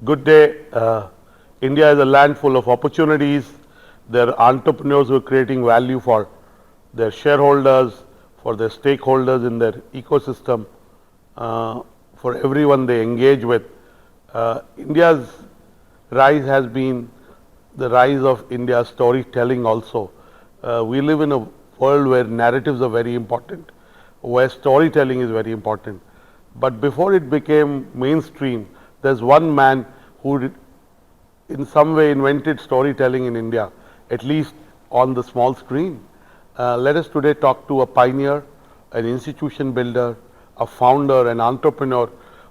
Good day. India is a land full of opportunities. There are entrepreneurs who are creating value for their shareholders, for their stakeholders in their ecosystem, for everyone they engage with. India's rise has been the rise of India's storytelling also. We live in a world where narratives are very important, where storytelling is very important. But before it became mainstream, there's one man who in some way invented storytelling in India, at least on the small screen. Let us today talk to a pioneer, an institution builder, a founder, an entrepreneur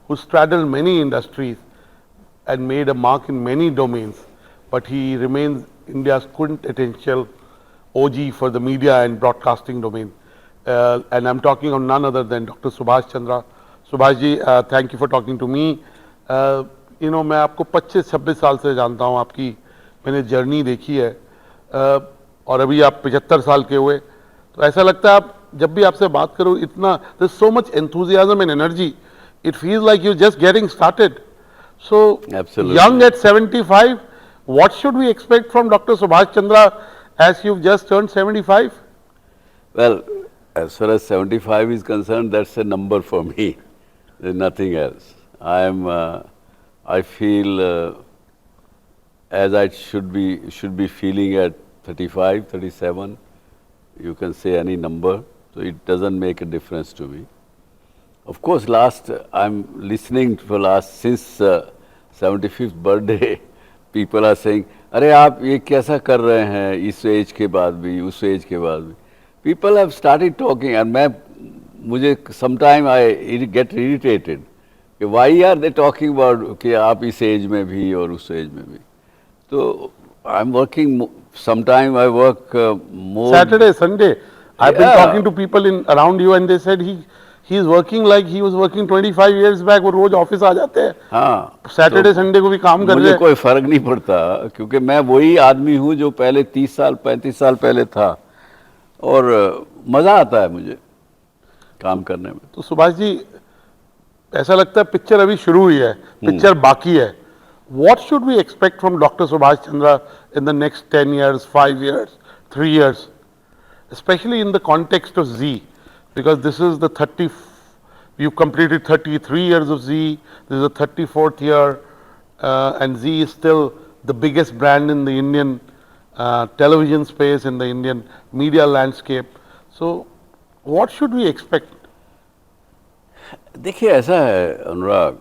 who straddled many industries and made a mark in many domains, but he remains India's quintessential OG for the media and broadcasting domain. And I'm talking of none other than Dr. Subhash Chandra. Subhash ji, thank you for talking to me. मैं आपको 25-26 साल से जानता हूँ, आपकी मैंने journey देखी है, और अभी आप 75 साल के हुए, तो ऐसा लगता है आप जब भी आपसे बात करो इतना so much enthusiasm and energy, it feels like you just getting started. So, Absolutely. young at 75, what should we expect from Dr. Subhash Chandra as you've just turned 75? Well, as far as 75 is concerned, that's a number for me. There's nothing else. I feel as I should be feeling at 35, 37. You can say any number, so it doesn't make a difference to me. Of course, I'm listening since 75th birthday, people are saying, अरे आप ये कैसा कर रहे हैं इस as के बाद भी, उस एज के बाद भी. People have started talking and मुझे sometime I get irritated. Why are they talking about कि आप इस एज में भी और उस एज में भी. तो I'm working, sometime I work more. Saturday, Sunday, I've been talking to people around you and they said he's working like he was working 25 years back. वो रोज ऑफिस आ जाते हैं. हाँ, सैटरडे संडे को भी काम कर रहे हैं. मुझे कोई फर्क नहीं पड़ता क्योंकि मैं वही आदमी हूँ जो पहले 30 साल 35 साल पहले था और मजा आता है मुझे काम करने में. तो सुभाष जी, ऐसा लगता है पिक्चर अभी शुरू हुई है, पिक्चर बाकी है. What should we expect from Dr. Subhash Chandra in the next 10 years, 5 years, 3 years, especially in the context of Z? Because this is you've completed 33 years of Z, this is the 34th year, and Z is still the biggest brand in the Indian television space, in the Indian media landscape. So, what should we expect? देखिए ऐसा है अनुराग,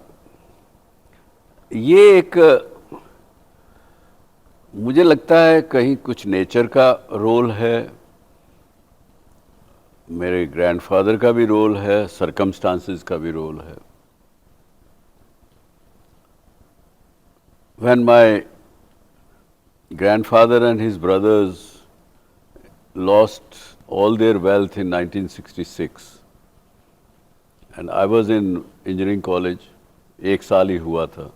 ये एक मुझे लगता है कहीं कुछ नेचर का रोल है, मेरे ग्रैंडफादर का भी रोल है, सर्कमस्टांसेस का भी रोल है. When my grandfather and his brothers lost all their wealth in 1966 and I was in engineering college, एक साल ही हुआ था,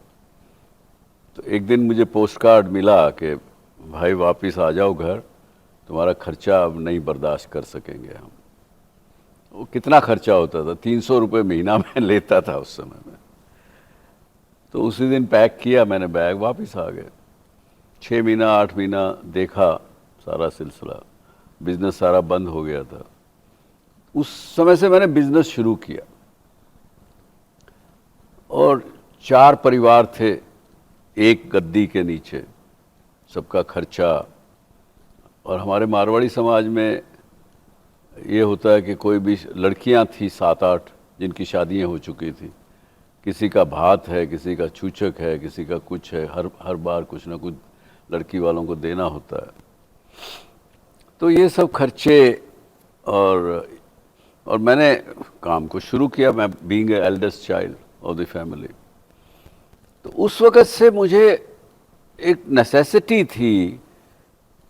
तो एक दिन मुझे पोस्ट कार्ड मिला कि भाई वापस आ जाओ घर, तुम्हारा खर्चा अब नहीं बर्दाश्त कर सकेंगे हम. वो कितना खर्चा होता था, 300 रुपये महीना में लेता था उस समय में. तो उसी दिन पैक किया मैंने बैग, वापस आ गए. 6 महीना 8 महीना देखा सारा सिलसिला, बिजनेस सारा बंद हो गया था. उस समय से मैंने बिजनेस शुरू किया और 4 परिवार थे एक गद्दी के नीचे, सबका खर्चा. और हमारे मारवाड़ी समाज में ये होता है कि कोई भी लड़कियां थी 7-8 जिनकी शादियां हो चुकी थी, किसी का भात है, किसी का छूछक है, किसी का कुछ है, हर बार कुछ ना कुछ लड़की वालों को देना होता है. तो ये सब खर्चे और मैंने काम को शुरू किया, मैं being a eldest child of the family. तो उस वक़्त से मुझे एक नेसेसिटी थी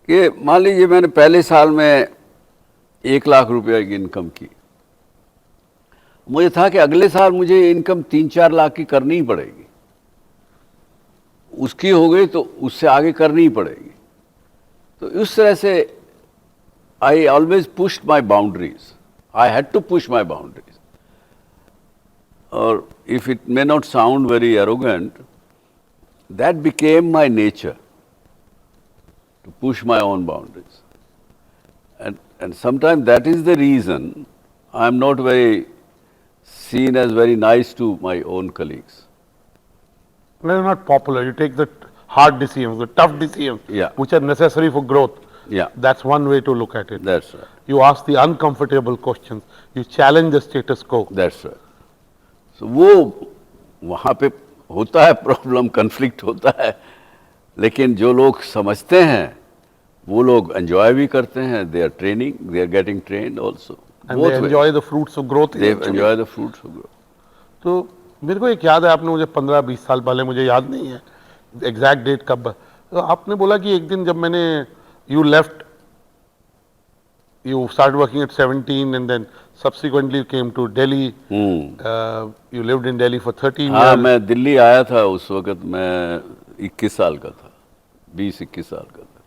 कि मान लीजिए मैंने पहले साल में 1 लाख रुपया की इनकम की, मुझे था कि अगले साल मुझे इनकम 3-4 लाख की करनी ही पड़ेगी. उसकी हो गई तो उससे आगे करनी ही पड़ेगी. तो इस तरह से I always pushed my boundaries, I had to push my boundaries. और if it may not sound very arrogant, that became my nature to push my own boundaries. And sometimes that is the reason I am not very seen as very nice to my own colleagues. They're not popular. You take the hard decisions, the tough decisions, Yeah. which are necessary for growth. Yeah, That's one way to look at it. that's right. You ask the uncomfortable questions. You challenge the status quo. That's right. So वो वहाँ पे होता है problem, conflict होता है, लेकिन जो लोग समझते हैं वो लोग एंजॉय भी करते हैं. They are training, they are getting trained also. And they enjoy the fruits of growth. They eventually. Enjoy the fruits of growth. तो मेरे को एक याद है, आपने मुझे 15-20 साल पहले, मुझे याद नहीं है एग्जैक्ट डेट कब, तो आपने बोला कि एक दिन जब मैंने, you left, you started working at 17 and then subsequently you came to Delhi. You lived in Delhi for 13 हाँ, years. मैं दिल्ली आया था उस वक्त, मैं 21 साल का था, 20-21 साल का था.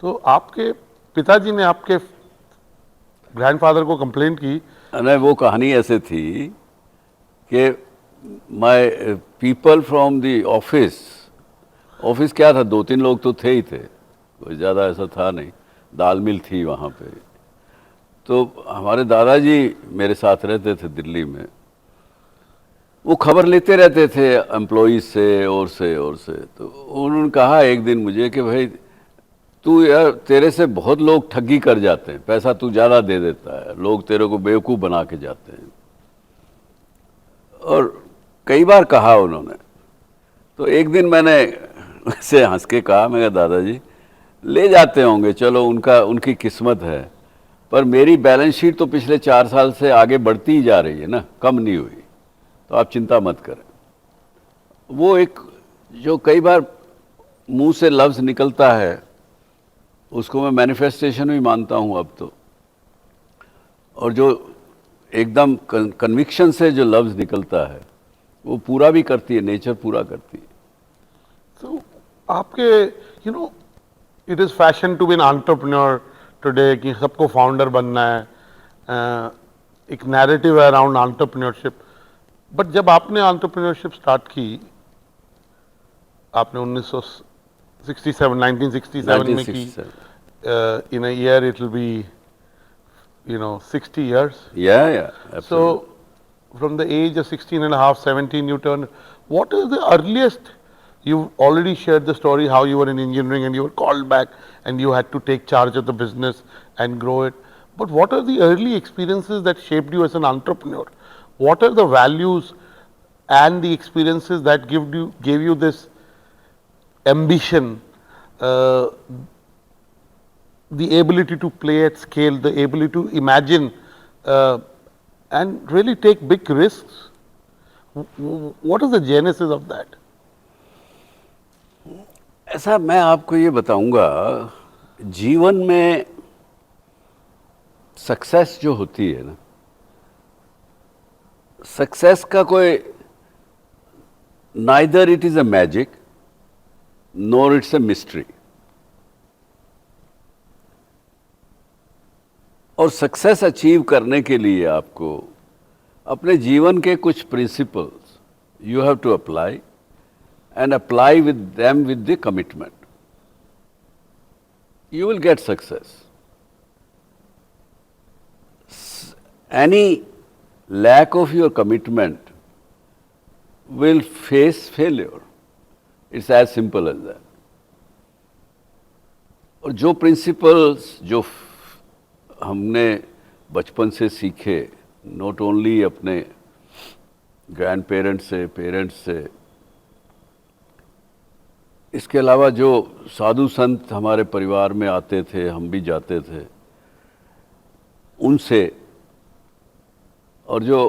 तो आपके पिताजी ने आपके ग्रैंडफादर को कंप्लेंट की. नहीं, वो कहानी ऐसे थी कि my people from the office क्या था, 2-3 लोग तो थे ही थे, कोई ज़्यादा ऐसा था नहीं. दाल मिल थी वहाँ पे. तो हमारे दादाजी मेरे साथ रहते थे दिल्ली में. वो खबर लेते रहते थे एम्प्लॉइज से और से. तो उन्होंने कहा एक दिन मुझे कि भाई तू यार, तेरे से बहुत लोग ठगी कर जाते हैं, पैसा तू ज़्यादा दे देता है, लोग तेरे को बेवकूफ़ बना के जाते हैं. और कई बार कहा उन्होंने. तो एक दिन मैंने उनसे हंस के कहा, मैं कहा दादाजी ले जाते होंगे, चलो उनकी किस्मत है, पर मेरी बैलेंस शीट तो पिछले 4 साल से आगे बढ़ती ही जा रही है ना, कम नहीं हुई, तो आप चिंता मत करें. वो एक जो कई बार मुंह से लफ्ज़ निकलता है, उसको मैं मैनिफेस्टेशन भी मानता हूँ अब तो. और जो एकदम कन्विक्शन से जो लफ्ज़ निकलता है वो पूरा भी करती है, नेचर पूरा करती है. तो आपके, you know, it is fashion to be an entrepreneur today कि सबको फाउंडर बनना है. एक नैरेटिव है अराउंड एंटरप्रेन्योरशिप. बट जब आपने एंटरप्रेन्योरशिप स्टार्ट की, आपने 1967 में की. 1967. In a year it will be, 60 years. Yeah, absolutely. So from the age of 16 and a half, 17, you turned. What is the earliest? You've already shared the story how you were in engineering and you were called back and you had to take charge of the business and grow it. But what are the early experiences that shaped you as an entrepreneur? What are the values and the experiences that gave you this ambition, the ability to play at scale, the ability to imagine and really take big risks? What is the genesis of that? ऐसा मैं आपको ये बताऊंगा, जीवन में success जो होती है ना, सक्सेस का कोई neither it is a magic nor it's a mystery. और सक्सेस अचीव करने के लिए आपको अपने जीवन के कुछ principles you have to apply and apply with them with the commitment. You will get success. Any lack of your commitment will face failure. It's as simple as that. और जो principles जो हमने बचपन से सीखे, not only अपने grandparents से, parents से, इसके अलावा जो साधु संत हमारे परिवार में आते थे, हम भी जाते थे उनसे, और जो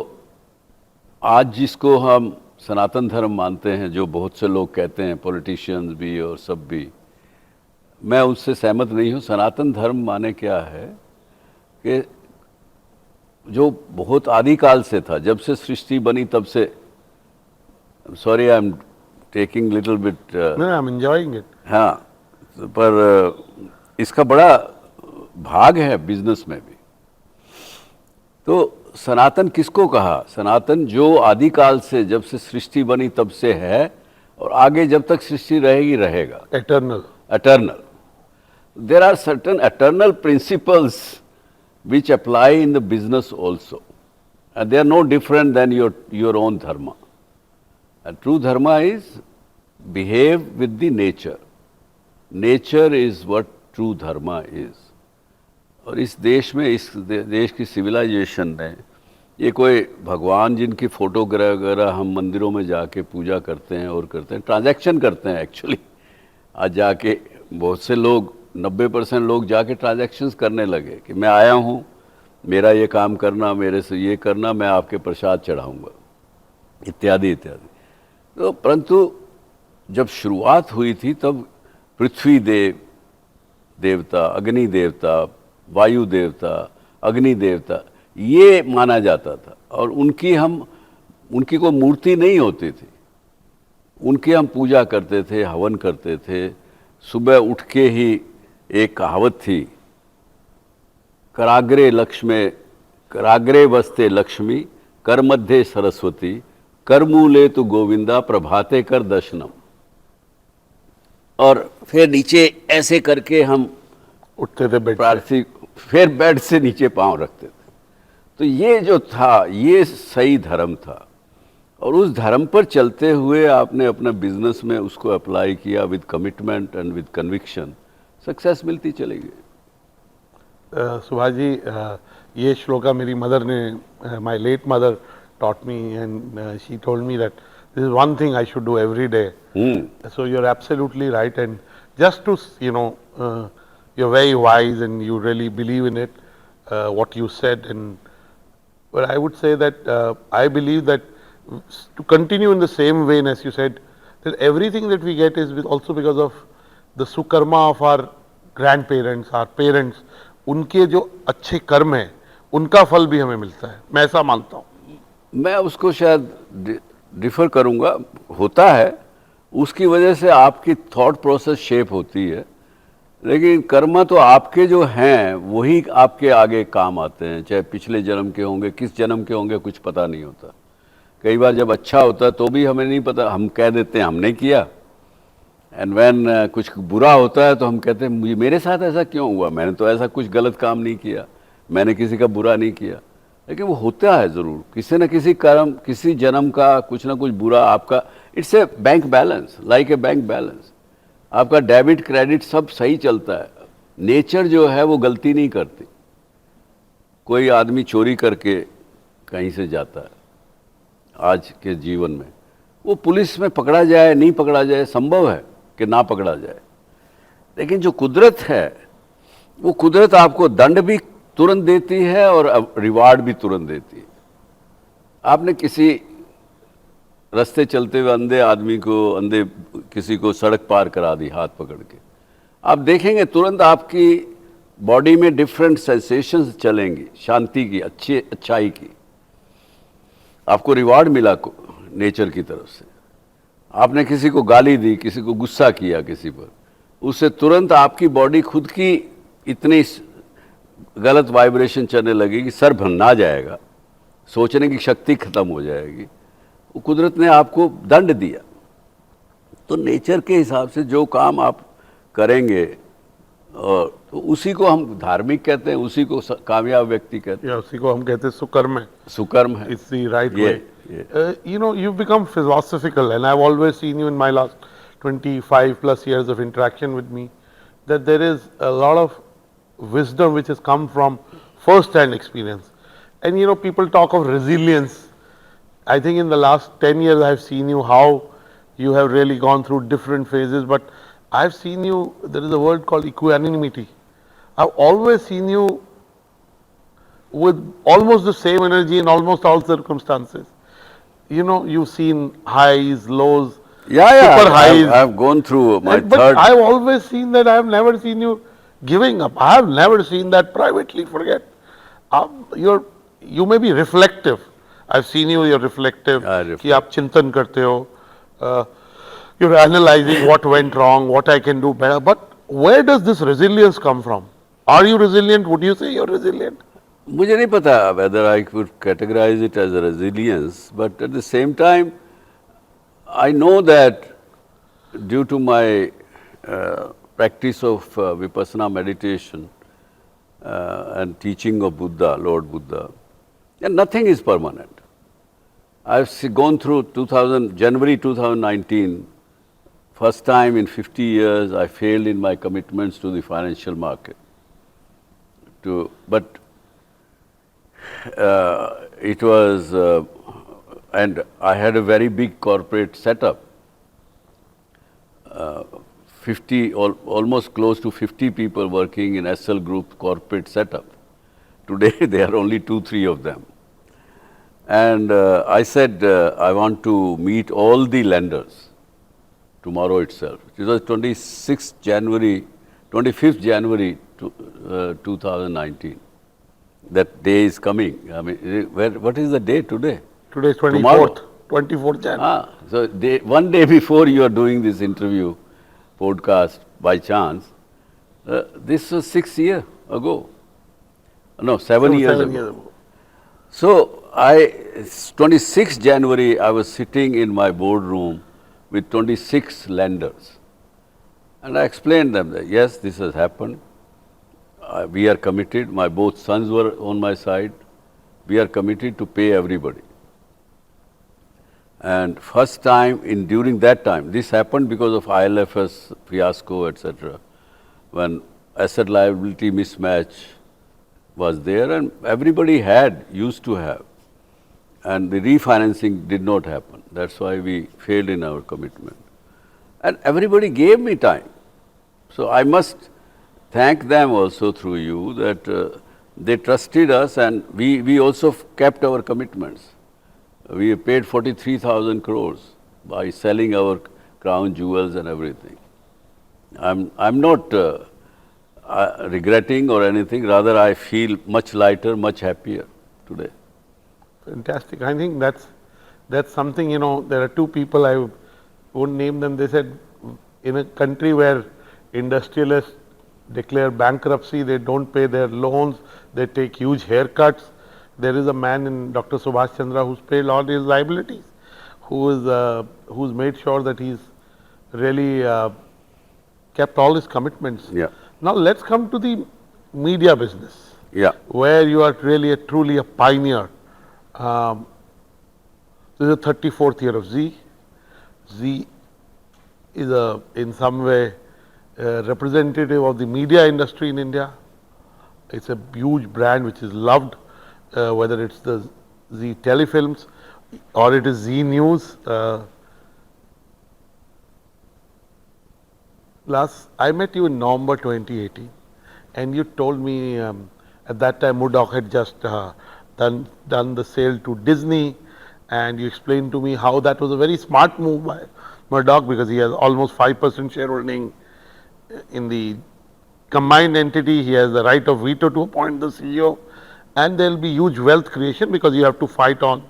आज जिसको हम सनातन धर्म मानते हैं, जो बहुत से लोग कहते हैं, पॉलिटिशियंस भी और सब भी, मैं उससे सहमत नहीं हूँ. सनातन धर्म माने क्या है कि जो बहुत आदिकाल से था, जब से सृष्टि बनी तब से. Sorry, I am taking little bit. No, I'm enjoying it. हाँ, पर इसका बड़ा भाग है बिजनेस में भी. तो सनातन किसको कहा? सनातन जो आदिकाल से, जब से सृष्टि बनी तब से है, और आगे जब तक सृष्टि रहेगी रहेगा, Eternal. eternal. There are certain eternal principles which apply in the business also, and they are no different than your own dharma. And true dharma is behave with the nature. Nature is what true dharma is. और इस देश में, इस देश की civilisation ने, ये कोई भगवान जिनकी फोटोग्राफ वगैरह हम मंदिरों में जाके पूजा करते हैं और करते हैं, ट्रांजैक्शन करते हैं एक्चुअली। आज जाके बहुत से लोग, 90% लोग जाके ट्रांजैक्शंस करने लगे कि मैं आया हूँ, मेरा ये काम करना, मेरे से ये करना, मैं आपके प्रसाद चढ़ाऊँगा, इत्यादि इत्यादि। तो परंतु जब शुरुआत हुई थी तब पृथ्वी देवता, अग्नि देवता, वायु देवता, अग्नि देवता, ये माना जाता था। और उनकी कोई मूर्ति नहीं होती थी, उनकी हम पूजा करते थे, हवन करते थे। सुबह उठ के ही एक कहावत थी, कराग्रे वस्ते लक्ष्मी, कर मध्य सरस्वती, कर मूले तु गोविंदा, प्रभाते कर दर्शनम। और फिर नीचे ऐसे करके हम उठते थे बेड से। प्रार्थी, फिर बेड से नीचे पांव रखते थे। तो ये जो था, ये सही धर्म था। और उस धर्म पर चलते हुए आपने अपने बिजनेस में उसको अप्लाई किया with commitment and with conviction, success मिलती चलेगी। सुभाष जी, ये श्लोका मेरी मदर ने, my late mother taught me, and she told me that this is one thing I should do every day. So you're absolutely right, and just to, you're very wise and you really believe in it, what you said. And but I would say that I believe that to continue in the same vein as you said, that everything that we get is also because of the sukarma of our grandparents, our parents. उनके जो अच्छे कर्म हैं, उनका फल भी हमें मिलता है, मैं ऐसा मानता हूँ। मैं उसको शायद डिफर करूंगा, होता है, उसकी वजह से आपकी थॉट प्रोसेस शेप होती है, लेकिन कर्म तो आपके जो हैं वही आपके आगे काम आते हैं, चाहे पिछले जन्म के होंगे, किस जन्म के होंगे, कुछ पता नहीं होता। कई बार जब अच्छा होता है तो भी हमें नहीं पता, हम कह देते हैं हमने किया, एंड व्हेन कुछ बुरा होता है तो हम कहते हैं मेरे साथ ऐसा क्यों हुआ, मैंने तो ऐसा कुछ गलत काम नहीं किया, मैंने किसी का बुरा नहीं किया। लेकिन वो होता है ज़रूर, किसी न किसी कर्म, किसी जन्म का कुछ ना कुछ बुरा आपका। It's a bank balance, like a bank balance. आपका डेबिट क्रेडिट सब सही चलता है। नेचर जो है वो गलती नहीं करती। कोई आदमी चोरी करके कहीं से जाता है आज के जीवन में, वो पुलिस में पकड़ा जाए नहीं पकड़ा जाए, संभव है कि ना पकड़ा जाए, लेकिन जो कुदरत है वो कुदरत आपको दंड भी तुरंत देती है और रिवार्ड भी तुरंत देती है। आपने किसी रास्ते चलते हुए अंधे किसी को सड़क पार करा दी हाथ पकड़ के, आप देखेंगे तुरंत आपकी बॉडी में डिफरेंट सेंसेशंस चलेंगी, शांति की, अच्छाई की। आपको रिवार्ड मिला नेचर की तरफ से। आपने किसी को गाली दी, किसी को गुस्सा किया किसी पर, उससे तुरंत आपकी बॉडी खुद की इतनी गलत वाइब्रेशन चलने लगेगी कि सर भन्ना जाएगा, सोचने की शक्ति खत्म हो जाएगी। वो कुदरत ने आपको दंड दिया। तो नेचर के हिसाब से जो काम आप करेंगे, और तो उसी को हम धार्मिक कहते हैं, उसी को कामयाब व्यक्ति कहते हैं, उसी को हम कहते हैं सुकर्म है। सुकर्म है। It's the right way. You've become philosophical, and I've always seen you in my last 25 plus years of interaction with me, that there is a lot of wisdom which has come from first-hand experience. And people talk of resilience. I think in the last 10 years I've seen you how you have really gone through different phases, but I've seen you, there is a word called equanimity. I've always seen you with almost the same energy in almost all circumstances. You've seen highs, lows, super highs. I've gone through my but third. I've always seen that. I've never seen you giving up. I have never seen that privately. Forget. You may be reflective. I've seen you're reflective. कि आप चिंतन करते हो. You're analyzing what went wrong, what I can do better. But where does this resilience come from? Are you resilient? Would you say you're resilient? मुझे नहीं पता whether I could categorize it as a resilience, but at the same time, I know that due to my practice of Vipassana meditation and teaching of Buddha, Lord Buddha, and nothing is permanent. I've gone through January 2019, first time in 50 years I failed in my commitments to the financial market. But it was, and I had a very big corporate setup. almost close to 50 people working in SL Group corporate setup. Today there are only 2-3 of them. And I said I want to meet all the lenders tomorrow itself. It was 25th January 2019. That day is coming. I mean, what is the day today? Today is 24th. Tomorrow. 24th January. So one day before you are doing this interview, podcast, by chance, this was 6 years ago. No, 7 years ago. So 26th January, I was sitting in my boardroom with 26 lenders. And I explained them that, yes, this has happened. We are committed. My both sons were on my side. We are committed to pay everybody. And first time, during that time, this happened because of ILFS fiasco, etc., when asset liability mismatch was there and everybody used to have. And the refinancing did not happen. That's why we failed in our commitment. And everybody gave me time. So I must thank them also through you that they trusted us and we also kept our commitments. We paid 43,000 crores by selling our crown jewels and everything. I'm not regretting or anything. Rather, I feel much lighter, much happier today. Fantastic. I think that's something, there are two people, I won't name them. They said in a country where industrialists declare bankruptcy, they don't pay their loans, they take huge haircuts. There is a man in Dr. Subhash Chandra who's paid all his liabilities, who's made sure that he's really kept all his commitments. Yeah. Now let's come to the media business. Yeah. Where you are really truly a pioneer. This is the 34th year of Zee. Zee is in some way representative of the media industry in India. It's a huge brand which is loved. Whether it's the Zee Telefilms or it is Zee News. I met you in November 2018 and you told me at that time Murdoch had just done the sale to Disney, and you explained to me how that was a very smart move by Murdoch because he has almost 5% shareholding in the combined entity. He has the right of veto to appoint the CEO. And there will be huge wealth creation because you have to fight on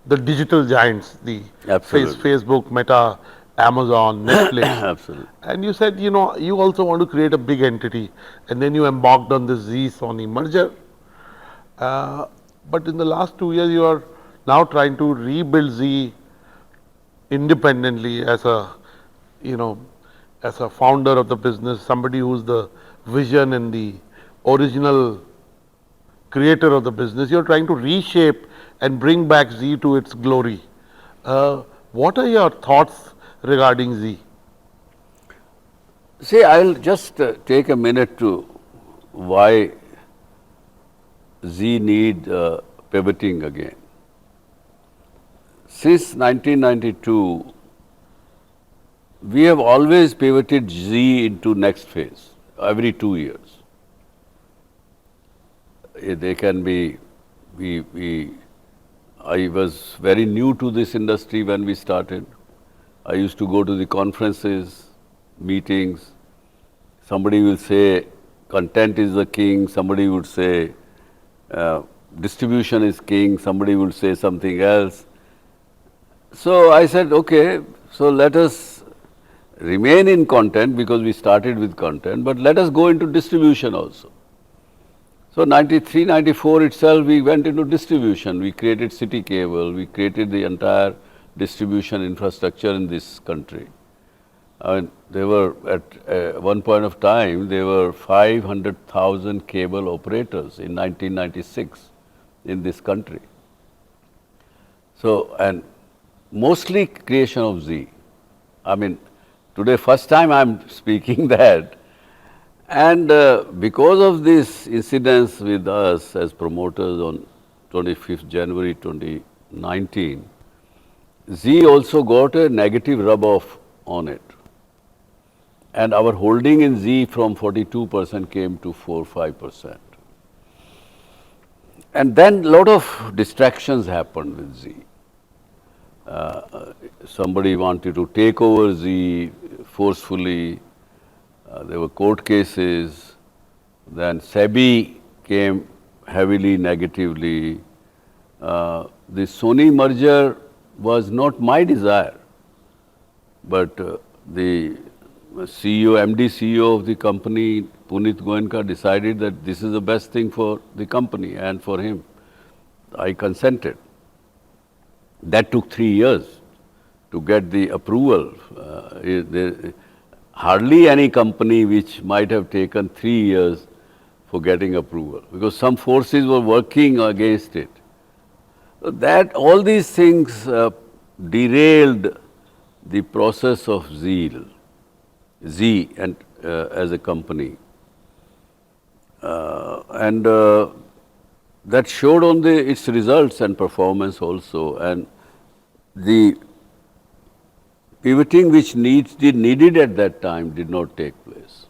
the digital giants, the Facebook, Meta, Amazon, Netflix. Absolutely. And you said, you also want to create a big entity. And then you embarked on this Zee-Sony merger. But in the last 2 years, you are now trying to rebuild Zee independently as a founder of the business, somebody who's the vision and the original creator of the business. You're trying to reshape and bring back Zee to its glory. What are your thoughts regarding Zee? See, I'll just take a minute to why Zee need pivoting again. Since 1992, we have always pivoted Zee into next phase every 2 years. They can be, I was very new to this industry when we started. I used to go to the conferences, meetings. Somebody will say content is the king, somebody would say distribution is king, somebody would say something else. So I said, okay, so let us remain in content because we started with content, but let us go into distribution also. So 93, 94 itself, we went into distribution. We created City Cable. We created the entire distribution infrastructure in this country. I mean, there were at one point of time, there were 500,000 cable operators in 1996 in this country. So, and mostly creation of Z. I mean, today first time I'm speaking that. And because of this incidents with us as promoters on 25th January 2019, Z also got a negative rub-off on it. And our holding in Z from 42% came to 4-5%. And then a lot of distractions happened with Z. Somebody wanted to take over Z forcefully. There were court cases. Then SEBI came heavily negatively. The Sony merger was not my desire, but the MD CEO of the company, Puneet Goenka, decided that this is the best thing for the company and for him. I consented. That took 3 years to get the approval. Hardly any company which might have taken 3 years for getting approval, because some forces were working against it. So that all these things derailed the process of Z and as a company. And that showed on its results and performance also. And the pivoting which needed at that time did not take place.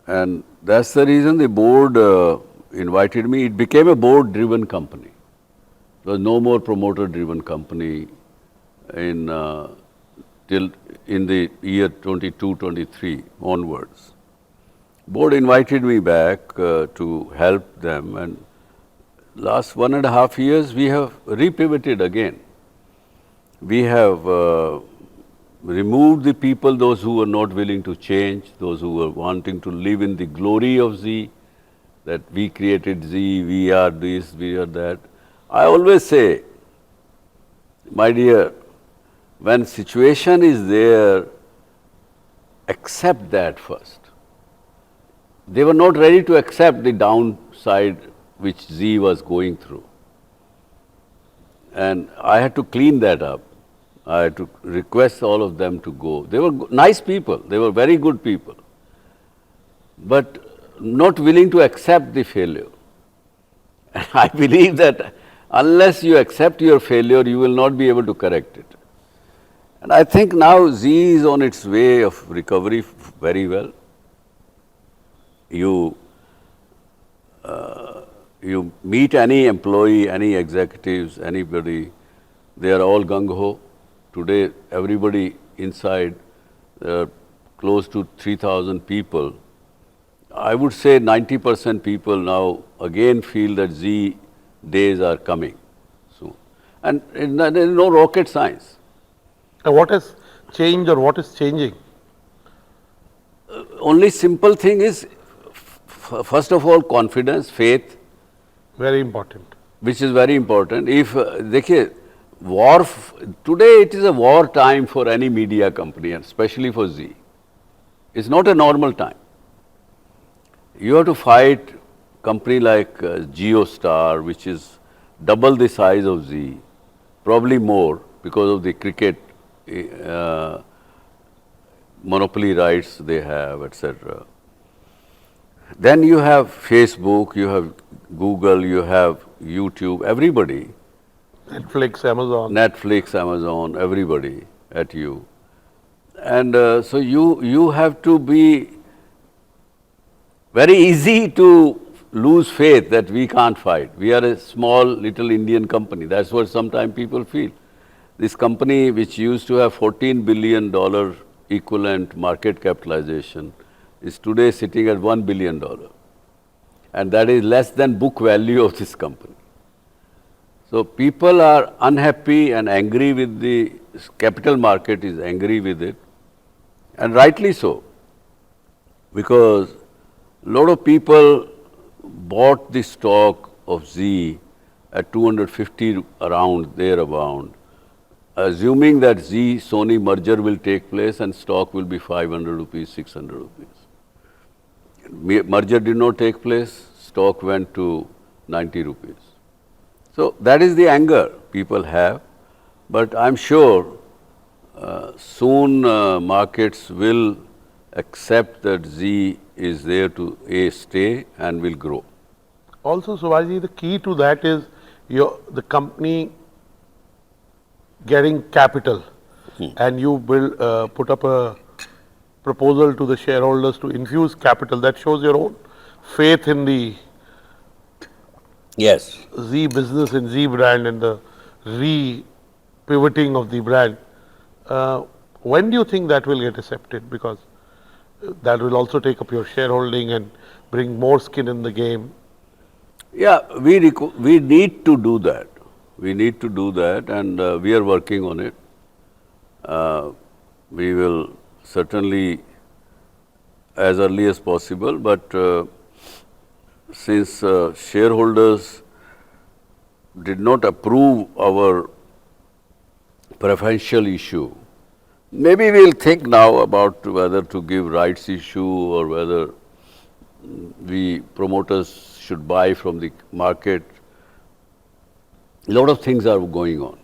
And that's the reason the board invited me. It became a board-driven company. There was no more promoter-driven company till in the year 22-23 onwards. Board invited me back to help them, and last 1.5 years we have repivoted again. We have removed the people, those who were not willing to change, those who were wanting to live in the glory of Z, that we created Z, we are this, we are that. I always say, my dear, when situation is there, accept that first. They were not ready to accept the downside which Z was going through. And I had to clean that up. I had to request all of them to go. They were nice people. They were very good people. But not willing to accept the failure. And I believe that unless you accept your failure, you will not be able to correct it. And I think now Z is on its way of recovery very well. You meet any employee, any executives, anybody, they are all gung-ho. Today, everybody inside, close to 3,000 people. I would say 90% people now again feel that Z days are coming soon. And there is no rocket science. And what has changed or what is changing? Only simple thing is, first of all, confidence, faith. Very important. Which is very important. If, today it is a war time for any media company, and especially for Z. It's not a normal time. You have to fight company like JioStar, which is double the size of Z, probably more because of the cricket monopoly rights they have, etc. Then you have Facebook, you have Google, you have YouTube, everybody. Netflix, Amazon, everybody at you. And so you have to be very easy to lose faith that we can't fight. We are a small little Indian company. That's what sometimes people feel. This company which used to have $14 billion equivalent market capitalization is today sitting at $1 billion. And that is less than book value of this company. So people are unhappy and angry with the capital market is angry with it, and rightly so, because a lot of people bought the stock of Z at 250 around, thereabout, assuming that Zee Sony merger will take place and stock will be 500 rupees, 600 rupees. Merger did not take place, stock went to 90 rupees. So that is the anger people have, but I'm sure soon markets will accept that Zee is there to stay and will grow. Also, Subhaji, the key to that is the company getting capital, and you put up a proposal to the shareholders to infuse capital. That shows your own faith in the Yes. Zee business and Zee brand and the re-pivoting of the brand. When do you think that will get accepted? Because that will also take up your shareholding and bring more skin in the game. Yeah, we need to do that. We need to do that, and we are working on it. We will certainly as early as possible, but since shareholders did not approve our preferential issue, maybe we'll think now about whether to give rights issue or whether we promoters should buy from the market. A lot of things are going on.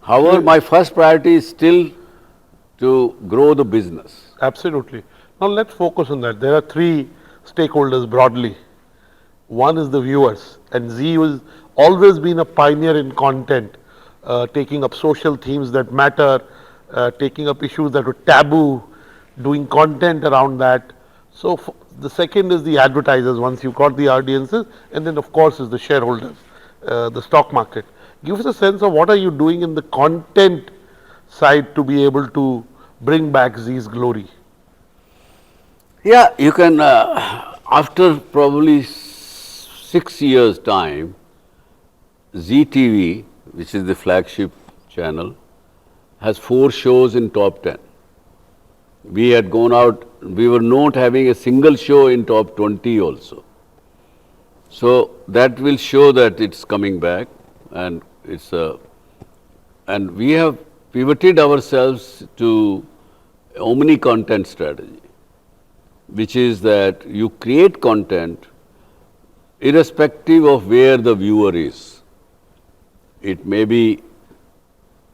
However, my first priority is still to grow the business. Absolutely. Now let's focus on that. There are three stakeholders broadly. One is the viewers, and Zee has always been a pioneer in content, taking up social themes that matter, taking up issues that were taboo, doing content around that. So the second is the advertisers, once you've got the audiences, and then of course is the shareholders, the stock market. Give us a sense of what are you doing in the content side to be able to bring back Zee's glory. Yeah, you can, after probably 6 years' time, Zee TV, which is the flagship channel, has 4 shows in top 10. We had gone out, we were not having a single show in top 20 also. So that will show that it's coming back, and and we have pivoted ourselves to omni content strategy, which is that you create content irrespective of where the viewer is. It may be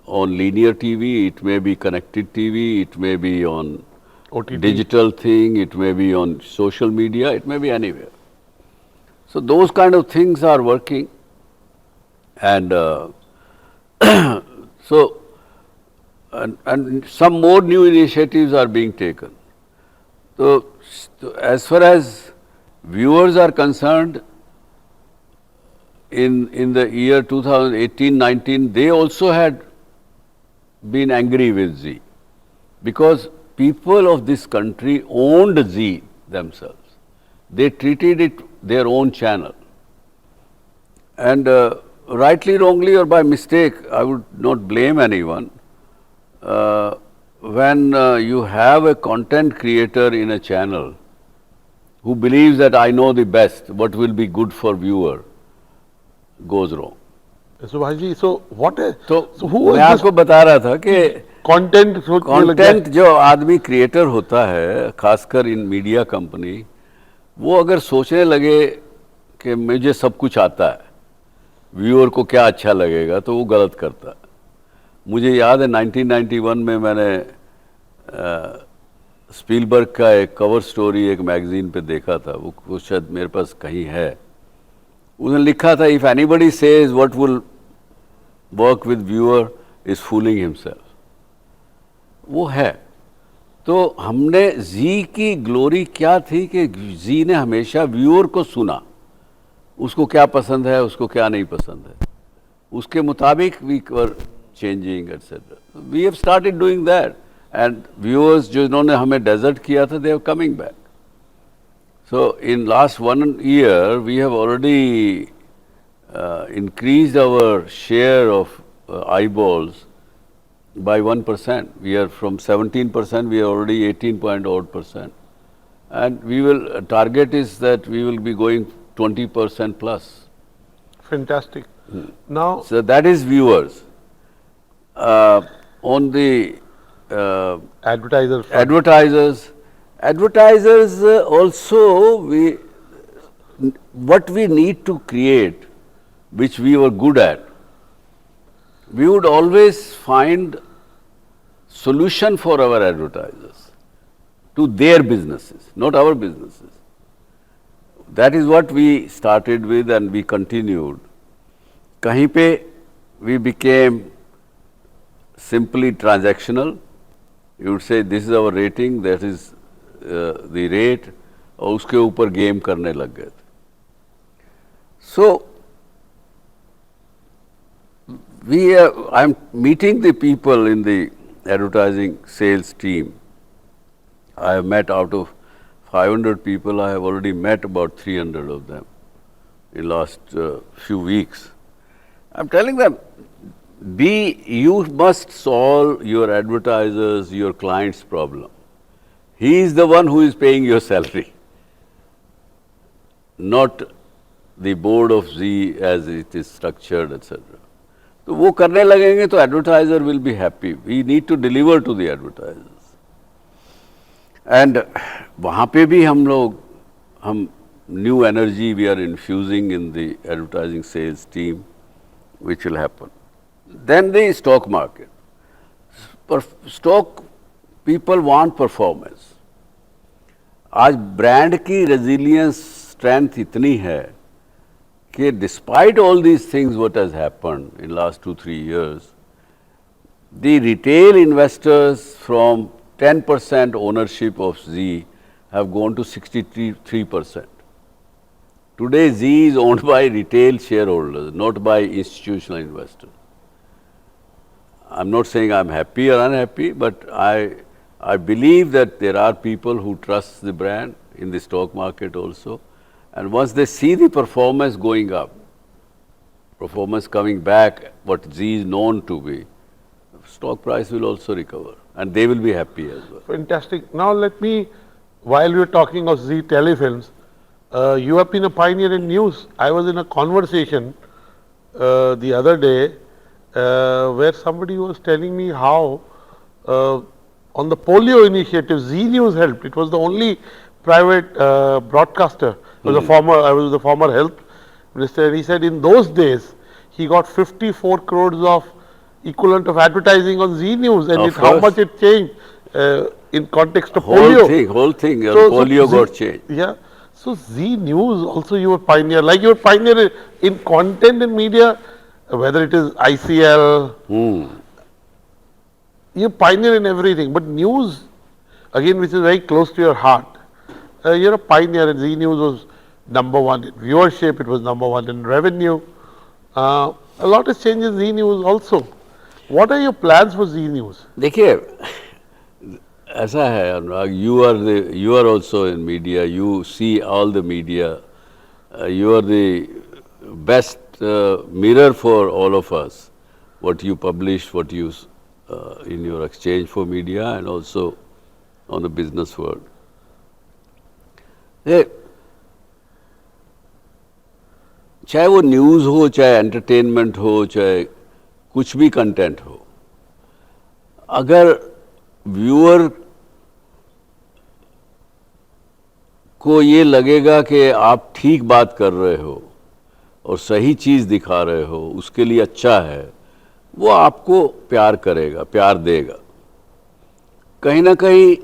on linear TV, it may be connected TV, it may be on OTT. digital thing, it may be on social media, it may be anywhere. So those kind of things are working, and and some more new initiatives are being taken. So as far as viewers are concerned, in the year 2018-19, they also had been angry with Zee, because people of this country owned Zee themselves. They treated it their own channel. And rightly, wrongly, or by mistake, I would not blame anyone. When you have a content creator in a channel who believes that I know the best, what will be good for viewer, goes wrong. Subhaji, so what is, तो so who मैं is this आपको बता रहा था कि content? Content जो आदमी creator होता है, खासकर इन मीडिया कंपनी, वो अगर सोचने लगे कि मुझे सब कुछ आता है, व्यूअर को क्या अच्छा लगेगा, तो वो गलत करता है. मुझे याद है 1991 में मैंने स्पीलबर्ग का एक कवर स्टोरी एक मैगजीन पे देखा था, वो शायद मेरे पास कहीं है. उसने लिखा था, if anybody says what will work with viewer is fooling himself. वो है. तो हमने जी की ग्लोरी क्या थी कि जी ने हमेशा व्यूअर को सुना, उसको क्या पसंद है, उसको क्या नहीं पसंद है, उसके मुताबिक we were changing etcetera. We have started doing that, and viewers जो इन्होंने हमें डेजर्ट किया था, they are coming back. So in last 1 year, we have already increased our share of eyeballs by 1%. We are from 17%, we are already 18.odd%. And we will, target is that we will be going 20% plus. Fantastic. Now, So that is viewers. on the Advertiser front. advertisers. Advertisers also, what we need to create, which we were good at, we would always find solution for our advertisers to their businesses, not our businesses. That is what we started with and we continued. कहीं पे we became simply transactional. You would say this is our rating, that is the rate, और उसके ऊपर game करने लग गए थे. So I'm meeting the people in the advertising sales team. I have met out of 500 people, I have already met about 300 of them in last few weeks. I'm telling them, you must solve your advertisers, your client's problem. He is the one who is paying your salary, not the board of Z as it is structured, etc. तो वो करने लगेंगे तो advertiser will be happy. We need to deliver to the advertisers. And वहाँ पे भी हम new energy we are infusing in the advertising sales team, which will happen. Then the stock market. Stock people want performance. आज brand की resilience strength इतनी है कि despite all these things what has happened in last 2-3 years, the retail investors from 10% ownership of Z have gone to 63%. Today Z is owned by retail shareholders, not by institutional investors. I'm not saying I'm happy or unhappy, but I believe that there are people who trust the brand in the stock market also. And once they see the performance going up, performance coming back, what Z is known to be, stock price will also recover and they will be happy as well. Fantastic. Now let me, while we were talking of Z Telefilms, you have been a pioneer in news. I was in a conversation the other day where somebody was telling me how on the polio initiative, Z News helped. It was the only private broadcaster. I was the former health minister, and he said in those days he got 54 crores of equivalent of advertising on Z News, and how much it changed in context of polio. Whole thing, polio got changed. Yeah. So Z News also you were pioneer, like you were pioneer in content and media, whether it is ICL, you're pioneer in everything, but news, again, which is very close to your heart, you're a pioneer, and Z News was #1 in viewership, it was #1 in revenue. A lot has changed in Z News also. What are your plans for Z News? देखिए, ऐसा है अनुराग, you are also in media, you see all the media, you are the best mirror for all of us, what you publish, what you in your exchange for media and also on the business world. चाहे वो news हो, चाहे entertainment हो, चाहे कुछ भी content हो, अगर व्यूअर को ये लगेगा कि आप ठीक बात कर रहे हो और सही चीज़ दिखा रहे हो, उसके लिए अच्छा है, वो आपको प्यार करेगा, प्यार देगा. कहीं ना कहीं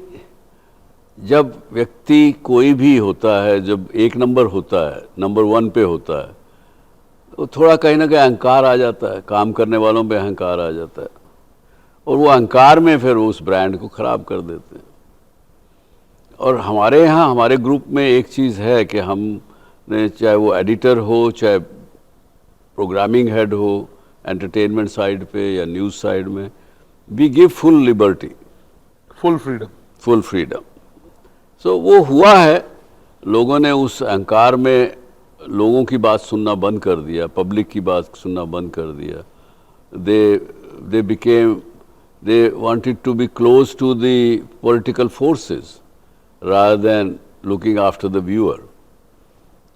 जब व्यक्ति कोई भी होता है, जब एक नंबर होता है, नंबर 1 पे होता है, तो थोड़ा कहीं ना कहीं अहंकार आ जाता है, काम करने वालों पे अहंकार आ जाता है, और वो अहंकार में फिर उस ब्रांड को ख़राब कर देते हैं. और हमारे यहाँ, हमारे ग्रुप में एक चीज़ है कि हमने, चाहे वो एडिटर हो, चाहे प्रोग्रामिंग हेड हो, एंटरटेनमेंट साइड पे या न्यूज़ साइड में, we give full liberty, full freedom. So वो हुआ है, लोगों ने उस अहंकार में लोगों की बात सुनना बंद कर दिया, पब्लिक की बात सुनना बंद कर दिया. they wanted to be close to the political forces rather than looking after the viewer.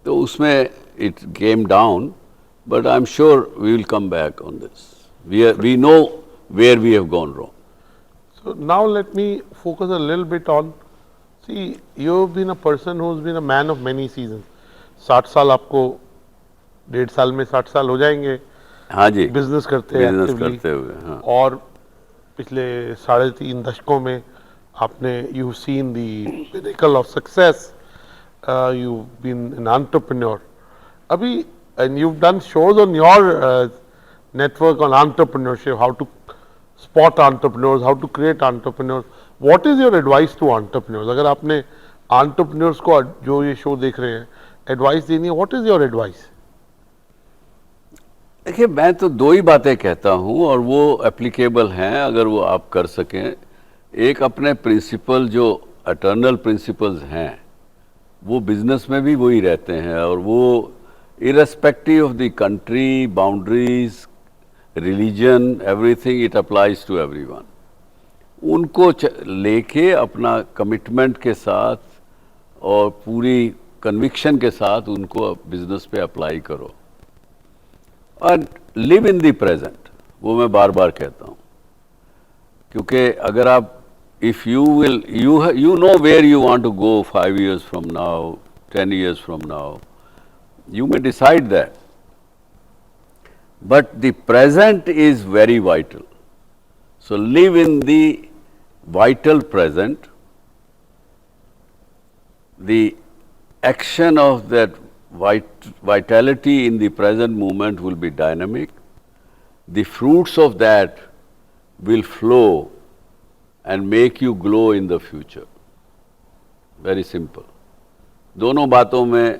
तो उसमें it came down, but I'm sure we will come back on this. We know where we have gone wrong. So now let me focus a little bit on, see, you've been a person who's been a man of many seasons. 60 साल आपको 1.5 साल में 60 साल हो जाएंगे हाँ जी, business करते business actively, करते हुए, हाँ। और पिछले 3.5 दशकों में आपने you seen the pinnacle of success, you been an entrepreneur अभी, and you done shows on your network on entrepreneurship, how to spot entrepreneurs, how to create entrepreneurs. What is your advice to entrepreneurs? अगर आपने entrepreneurs को जो ये show देख रहे हैं advice देनी है, what is your advice? देखिए, मैं तो दो ही बातें कहता हूँ और वो एप्लीकेबल हैं अगर वो आप कर सकें। एक, अपने प्रिंसिपल जो एटर्नल प्रिंसिपल्स हैं वो बिजनेस में भी वही रहते हैं, और वो irrespective of the country, boundaries, religion, everything, it applies to everyone. उनको लेके अपना कमिटमेंट के साथ और पूरी कन्विक्शन के साथ उनको बिजनेस पे अप्लाई करो और लिव इन द प्रेजेंट। वो मैं बार बार कहता हूँ, क्योंकि अगर आप if you will you know where you want to go 5 years from now, 10 years from now, you may decide that, but the present is very vital. So live in the vital present. The action of that vitality in the present moment will be dynamic. The fruits of that will flow and make you glow in the future. Very simple. दोनों बातों में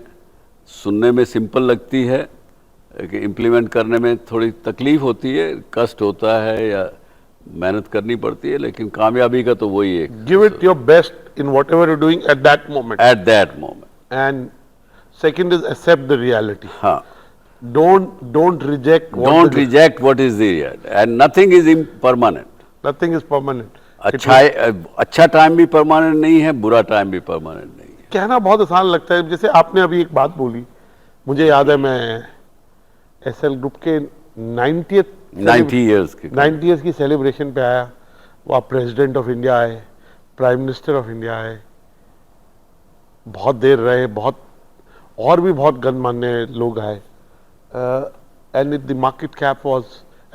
सुनने में simple लगती है, कि implement करने में थोड़ी तकलीफ होती है, कष्ट होता है या मेहनत करनी पड़ती है, लेकिन कामयाबी का तो वही है। Give it your best in whatever you're doing at that moment. At that moment. And second is accept the reality. हाँ. Don't reject. Don't reject what is there, and nothing is impermanent. Nothing is permanent. अच्छा time भी permanent नहीं है, बुरा time भी permanent नहीं है। कहना बहुत आसान लगता है, जैसे आपने अभी एक बात बोली, मुझे याद है मैं एसएल ग्रुप के 90 ईयर्स की सेलिब्रेशन पे आया, वहाँ प्रेसिडेंट ऑफ इंडिया आए, प्राइम मिनिस्टर ऑफ इंडिया आए, बहुत देर रहे, बहुत और भी बहुत गणमान्य लोग आए, and the market cap was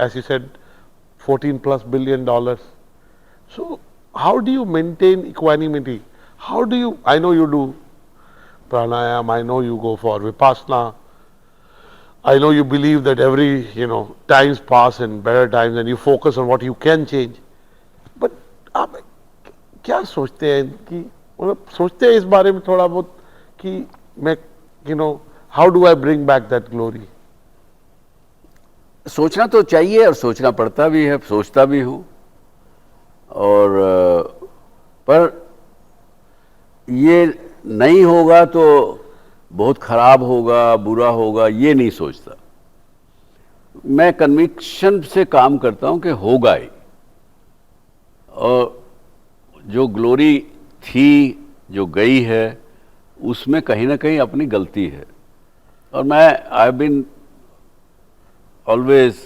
as you said $14+ billion. So how do you maintain equanimity? How do you, I know you do pranayam, I know you go for vipassana, I know you believe that every, times pass and better times and you focus on what you can change. But आप क्या सोचते हैं कि, मतलब सोचते हैं इस बारे में थोड़ा बहुत कि मैं, how do I bring back that glory? सोचना तो चाहिए और सोचना पड़ता भी है, सोचता भी हूँ, और पर ये नहीं होगा तो बहुत खराब होगा, बुरा होगा, ये नहीं सोचता। मैं कन्विक्शन से काम करता हूँ कि होगा ही, और जो ग्लोरी थी, जो गई है, उसमें कहीं ना कहीं अपनी गलती है, और मैं I have been always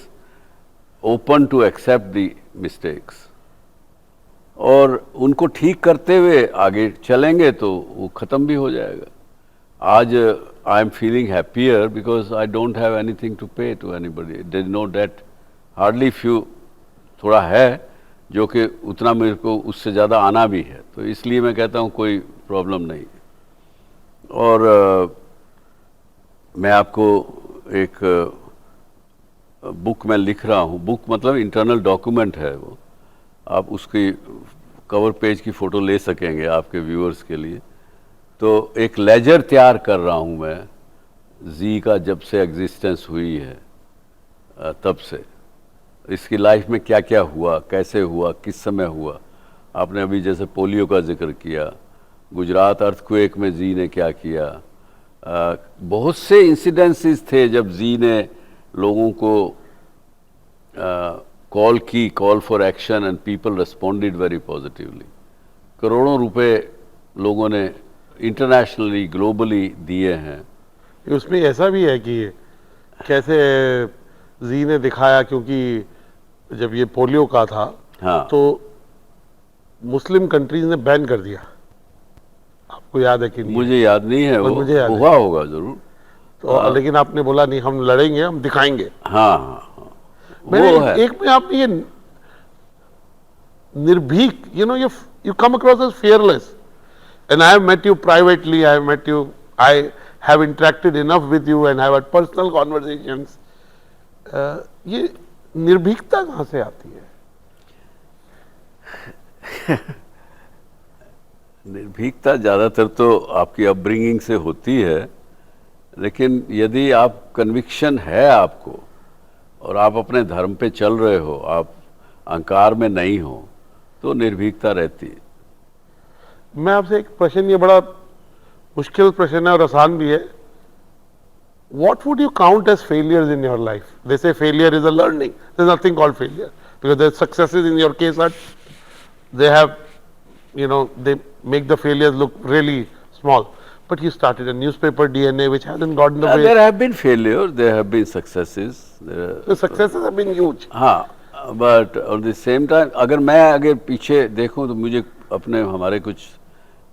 open to accept the mistakes, और उनको ठीक करते हुए आगे चलेंगे तो वो ख़त्म भी हो जाएगा। आज I am feeling happier because I don't have anything to pay to anybody, there is no debt, hardly few, थोड़ा है जो कि उतना मेरे को उससे ज़्यादा आना भी है, तो इसलिए मैं कहता हूँ कोई प्रॉब्लम नहीं। और मैं आपको एक बुक में लिख रहा हूँ, बुक मतलब इंटरनल डॉक्यूमेंट है वो, आप उसकी कवर पेज की फ़ोटो ले सकेंगे आपके व्यूअर्स के लिए। तो एक लेजर तैयार कर रहा हूँ मैं, जी का जब से एग्जिस्टेंस हुई है तब से, इसकी लाइफ में क्या क्या हुआ, कैसे हुआ, किस समय हुआ। आपने अभी जैसे पोलियो का जिक्र किया, गुजरात अर्थक्वेक में जी ने क्या किया, बहुत से इंसिडेंसेस थे जब जी ने लोगों को call for action and people responded very positively. करोड़ों रुपए लोगों ने इंटरनेशनली, ग्लोबली दिए हैं। उसमें ऐसा भी है कि कैसे जी ने दिखाया, क्योंकि जब ये पोलियो का था हाँ तो मुस्लिम कंट्रीज ने बैन कर दिया, आपको याद है कि नहीं? मुझे याद नहीं है, पर वो मुझे याद है। हुआ होगा जरूर। तो लेकिन आपने बोला नहीं, हम लड़ेंगे, हम दिखाएंगे। हाँ हाँ हाँ मैंने वो है। एक में आपने ये निर्भीक, you come across as fearless, and I have met you privately, I have interacted enough with you and have had personal conversations. ये निर्भीकता कहाँ से आती है? निर्भीकता ज़्यादातर तो आपकी अपब्रिंगिंग से होती है, लेकिन यदि आप कन्विक्शन है आपको और आप अपने धर्म पे चल रहे हो, आप अहंकार में नहीं हो, तो निर्भीकता रहती है। मैं आपसे एक प्रश्न, ये बड़ा मुश्किल प्रश्न है और आसान भी है. What would you count as failures in your life? They say failure is a learning. There's nothing called failure because the successes in your case are, they have, they make the failures look really small. But you started a newspaper DNA which hasn't gotten away. There have been failures, there have been successes. The successes have been huge. हाँ, but on the same time अगर पीछे देखूं तो मुझे हमारे कुछ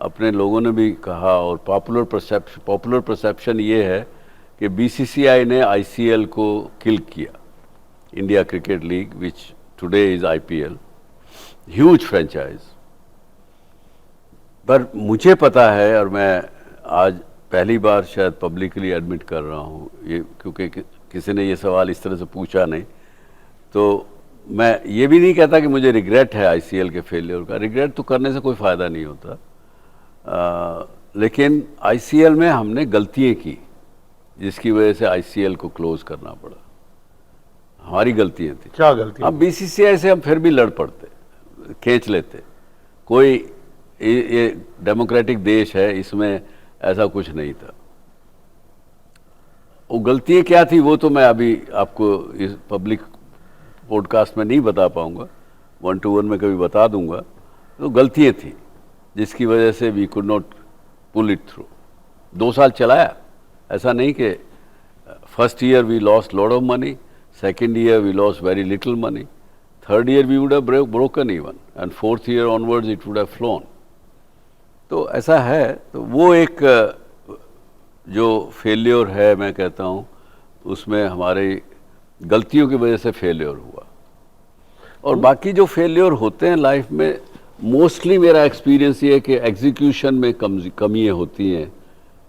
अपने लोगों ने भी कहा, और पॉपुलर परसेप्शन ये है कि बीसीसीआई ने आईसीएल को किल किया, India cricket league which today is IPL, huge franchise. पर मुझे पता है, और मैं आज पहली बार शायद पब्लिकली एडमिट कर रहा हूँ ये, क्योंकि किसी ने ये सवाल इस तरह से पूछा नहीं, तो मैं ये भी नहीं कहता कि मुझे रिग्रेट है आईसीएल के फेलियर का। रिग्रेट तो करने से कोई फ़ायदा नहीं होता, लेकिन आईसीएल में हमने गलतियाँ की जिसकी वजह से आईसीएल को क्लोज करना पड़ा। हमारी गलतियाँ थी। क्या गलती? अब बीसीसीआई से हम फिर भी लड़ पड़ते, खींच लेते। कोई ये डेमोक्रेटिक देश है, इसमें ऐसा कुछ नहीं था। वो गलतियाँ क्या थी वो तो मैं अभी आपको इस पब्लिक पॉडकास्ट में नहीं बता पाऊंगा, 1-to-1 में कभी बता दूंगा। तो गलतियाँ थी जिसकी वजह से we could not pull it through. 2 साल चलाया, ऐसा नहीं कि first year we lost lot of money, second year we lost very little money, third year we would have broken even, and fourth year onwards it would have flown. तो ऐसा है। तो वो एक जो फेलियर है, मैं कहता हूँ उसमें हमारी गलतियों की वजह से फेलियर हुआ। और बाकी जो फेलियर होते हैं लाइफ में, मोस्टली मेरा एक्सपीरियंस ये है कि एग्जीक्यूशन में कमियाँ होती हैं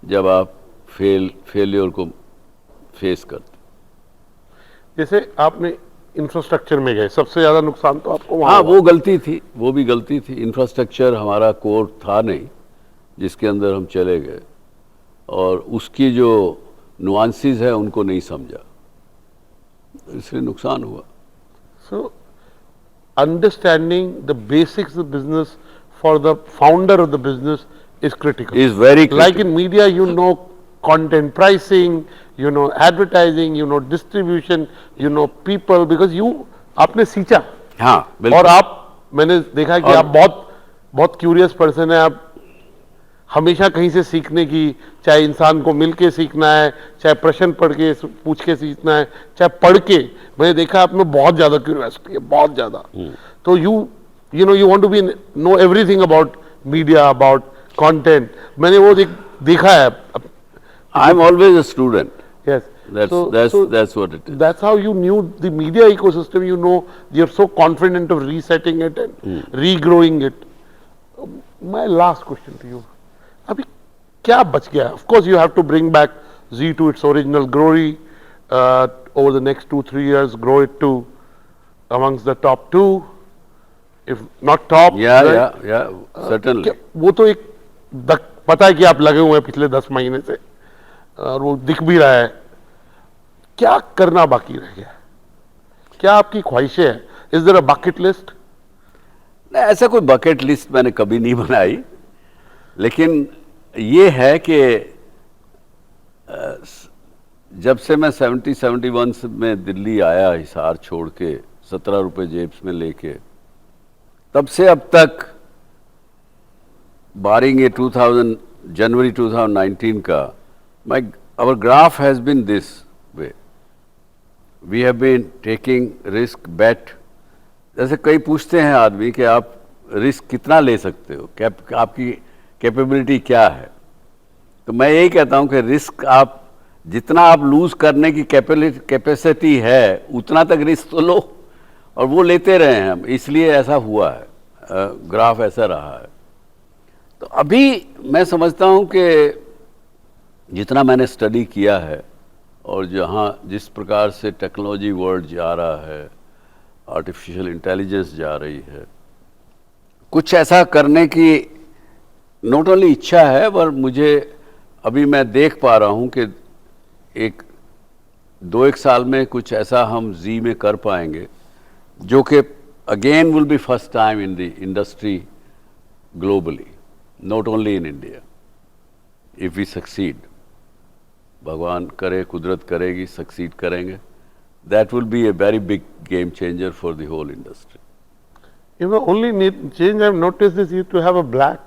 जब आप फेलियर को फेस करते। जैसे आपने इंफ्रास्ट्रक्चर में गए, सबसे ज़्यादा नुकसान तो आपको वहाँ हाँ, हुआ। वो गलती थी, वो भी गलती थी। इंफ्रास्ट्रक्चर हमारा कोर था नहीं जिसके अंदर हम चले गए, और उसकी जो नुआंसेस है उनको नहीं समझा, इसलिए नुकसान हुआ। So, understanding the basics of business for the founder of the business is critical. Is very critical. Like in media, content pricing, advertising, distribution, people, because आपने सींचा। हाँ बिल्कुल। और मैंने देखा कि आप बहुत क्यूरियस पर्सन है। आप हमेशा कहीं से सीखने की, चाहे इंसान को मिल के सीखना है, चाहे प्रश्न पूछ के सीखना है, चाहे पढ़ के। मैंने देखा आप में बहुत ज्यादा क्यूरियोसिटी है, बहुत ज्यादा। तो you want to be know everything about media, about content. मैंने वो देखा है। I am always a student. Yes. That's what it is. That's how you knew the media ecosystem. You're so confident of resetting it and regrowing it. My last question to you. अभी क्या बच गया? Of course, you have to bring back Z to its original glory over the next 2-3 years. Grow it to amongst the top 2, if not top. Yeah, certainly. वो तो एक पता है कि आप लगे हुए हैं पिछले 10 महीने से, और वो दिख भी रहा है। क्या करना बाकी रह गया? क्या आपकी ख्वाहिशें हैं? Is there a bucket list? नहीं, ऐसा कोई बकेट लिस्ट मैंने कभी नहीं बनाई, लेकिन ये है कि जब से मैं 71 में दिल्ली आया, हिसार छोड़ के 17 रुपये जेब में लेके, तब से अब तक, बारिंग ये जनवरी 2019 का, our graph has been this way. We have been taking risk, bet, जैसे कई पूछते हैं आदमी कि आप रिस्क कितना ले सकते हो, आपकी कैपेबिलिटी क्या है, तो मैं यही कहता हूं कि रिस्क आप जितना आप लूज करने की कैपेसिटी है उतना तक रिस्क तो लो, और वो लेते रहे हैं हम, इसलिए ऐसा हुआ है, ग्राफ ऐसा रहा है। तो अभी मैं समझता हूं कि जितना मैंने स्टडी किया है और जहां जिस प्रकार से टेक्नोलॉजी वर्ल्ड जा रहा है, आर्टिफिशियल इंटेलिजेंस जा रही है, कुछ ऐसा करने की नॉट ओनली इच्छा है, पर मुझे अभी मैं देख पा रहा हूं कि एक 2-1 साल में कुछ ऐसा हम जी में कर पाएंगे जो कि again will be first time in the industry globally, not only in India, if we succeed. भगवान करे, कुदरत करेगी, सक्सीड करेंगे, that will be a very big game changer for the whole industry. You know, only change I've noticed is you to have a black,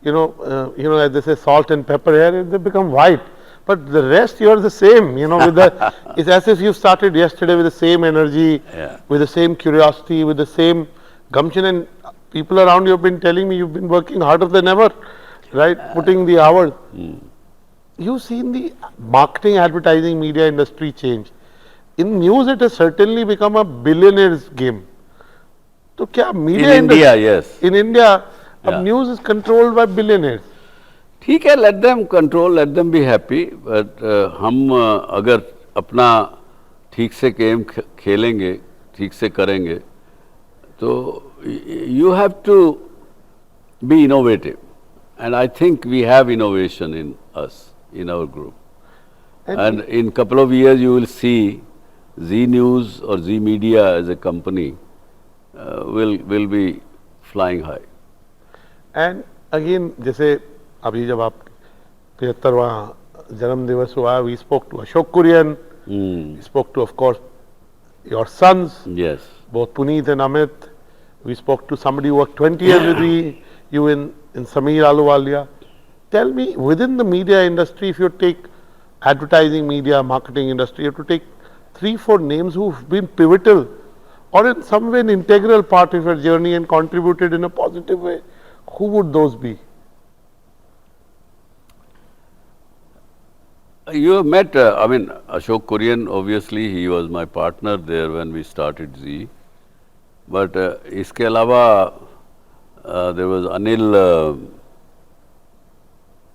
as they say salt and pepper hair, they become white. But the rest you are the same, with the, it's as if you started yesterday with the same energy, Yeah. with the same curiosity, with the same gumption, and people around you have been telling me you've been working harder than ever, right? Putting the hours. You've seen the marketing, advertising, media industry change. In news, it has certainly become a billionaire's game. तो क्या media In India, yes. In India अब Yeah. News is controlled by billionaires. ठीक है, let them control, let them be happy, but हम अगर अपना ठीक से गेम खेलेंगे, ठीक से करेंगे, तो you have to be innovative, and I think we have innovation in us, in our group, and in couple of years you will see Zee News or Zee Media as a company will be flying high. And again जैसे अभी जब आप 75वां जन्म दिवस हुआ, we spoke to Ashok Kurien, spoke to of course your sons, Yes. both Puneet and Amit. We spoke to somebody who worked 20 years with you in Sameer Ahluwalia. Tell me, within the media industry, if you take advertising, media, marketing industry, you have to take 3-4 names who've been pivotal or in some way an integral part of your journey and contributed in a positive way. Who would those be? You have met, Ashok Kurian, obviously, he was my partner there when we started Zee. But इसके अलावा there was Anil,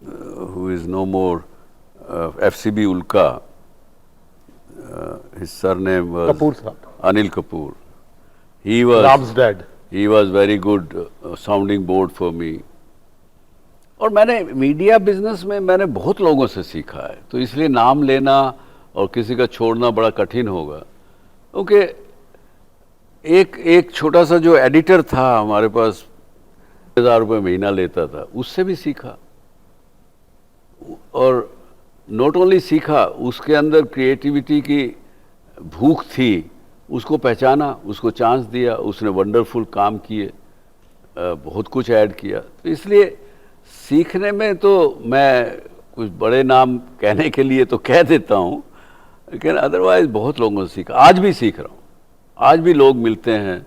who is no more, FCB Ulka. His surname was Kapoor Sahab. Anil Kapoor. He was Ram's dad. He was very good sounding board for me. और मैंने media business में मैंने बहुत लोगों से सीखा है, तो इसलिए नाम लेना और किसी का छोड़ना बड़ा कठिन होगा, क्योंकि एक छोटा सा जो एडिटर था हमारे पास, 1000 रुपये महीना लेता था, उससे भी सीखा, और नॉट ओनली सीखा, उसके अंदर क्रिएटिविटी की भूख थी, उसको पहचाना, उसको चांस दिया, उसने वंडरफुल काम किए, बहुत कुछ ऐड किया। तो इसलिए सीखने में तो मैं कुछ बड़े नाम कहने के लिए तो कह देता हूँ, लेकिन अदरवाइज बहुत लोगों से सीखा, आज भी सीख रहा हूँ, आज भी लोग मिलते हैं।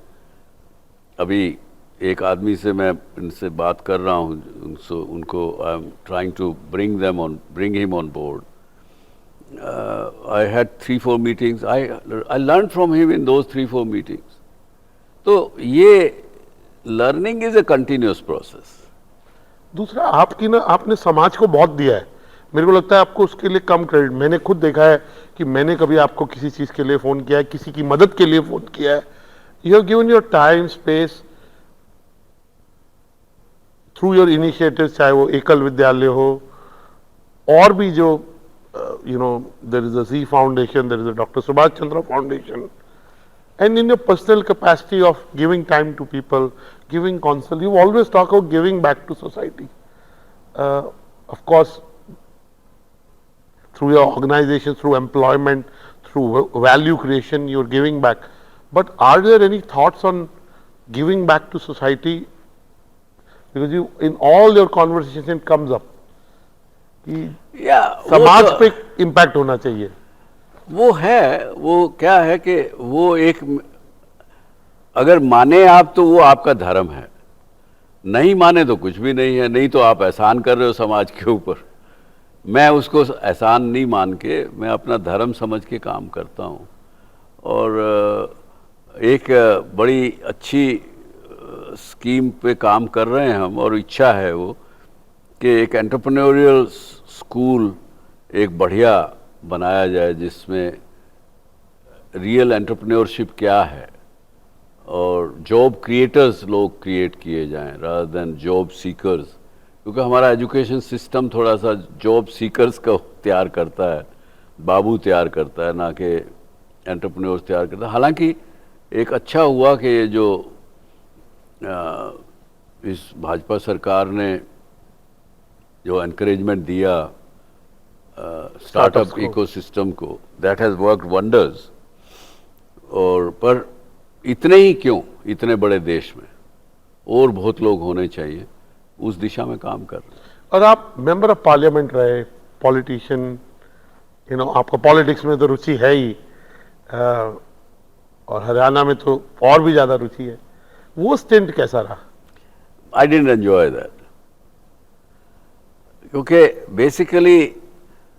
अभी एक आदमी से मैं इनसे बात कर रहा हूँ, उनको I am trying to bring him on board. I had 3-4 meetings. I learned from him in those 3-4 meetings. तो ये learning is a continuous process. दूसरा आपने समाज को बहुत दिया है, मेरे को लगता है आपको उसके लिए कम क्रेडिट। मैंने खुद देखा है कि मैंने कभी आपको किसी चीज के लिए फोन किया है, किसी की मदद के लिए फोन किया है, you have given your time space through your initiative, चाहे वो एकल विद्यालय हो और भी जो there is a Z Foundation, there is a Dr. Subhash Chandra Foundation, and in your personal capacity of giving time to people, giving counsel, you always talk about giving back to society. Of course, through your organization, through employment, through value creation, you're giving back. But are there any thoughts on giving back to society? Because in all your conversations it comes up. समाज पे impact होना चाहिए। वो है, वो क्या है कि वो एक अगर माने आप तो वो आपका धर्म है, नहीं माने तो कुछ भी नहीं है, नहीं तो आप एहसान कर रहे हो समाज के ऊपर। मैं उसको एहसान नहीं मान के मैं अपना धर्म समझ के काम करता हूँ। और एक बड़ी अच्छी स्कीम पे काम कर रहे हैं हम, और इच्छा है वो कि एक एंटरप्रेन्योरियल स्कूल एक बढ़िया बनाया जाए जिसमें रियल एंटरप्रेन्योरशिप क्या है और जॉब क्रिएटर्स लोग क्रिएट किए जाएं रादर देन जॉब सीकर्स, क्योंकि हमारा एजुकेशन सिस्टम थोड़ा सा जॉब सीकर्स का तैयार करता है, बाबू तैयार करता है, ना कि एंटरप्रेन्योर्स तैयार करता है। हालांकि एक अच्छा हुआ कि ये जो इस भाजपा सरकार ने जो एनकरेजमेंट दिया स्टार्टअप इकोसिस्टम को, दैट हैज़ वर्कड वंडर्स। और पर इतने ही क्यों, इतने बड़े देश में और बहुत लोग होने चाहिए, उस दिशा में काम कर रहे हैं। और आप मेंबर ऑफ पार्लियामेंट रहे, पॉलिटिशियन, आपका पॉलिटिक्स में तो रुचि है ही, और हरियाणा में तो और भी ज़्यादा रुचि है। वो स्टेंट कैसा रहा? आई डिडंट एंजॉय दैट, क्योंकि बेसिकली